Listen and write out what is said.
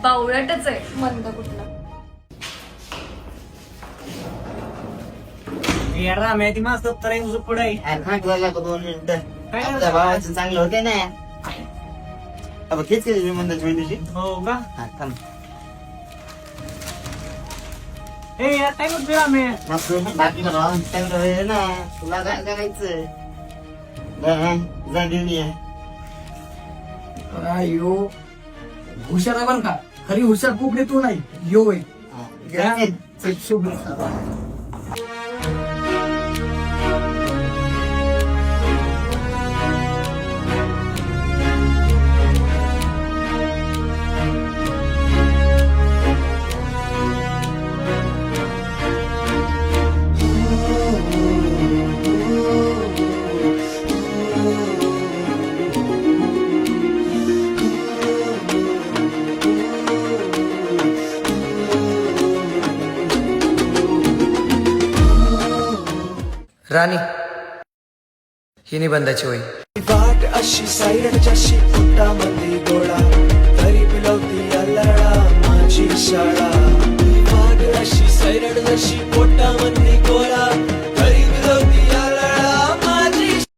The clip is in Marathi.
बावळटच आहे मंद कुठला. यार माहिती मस्त तर पुढे तुला 2 मिनिटं आपल्या भावाचं चांगलं होते ना. अब तेच केली म्हणतात दिवशी. हो का? हा थांब. ए यार काय करतोय आम्ही? मग बाकी भावाचं चांगलं होईल ना. तुला काय करायचं जा देऊया. यो हुशार आहे बरं का, खरी हुशार पोपडी तू नाही यो आहे. चल, शुभ राणी ही निबंधाची होई. वाट अशी सायरच्या पोटामध्ये गोळा तरी पिलवती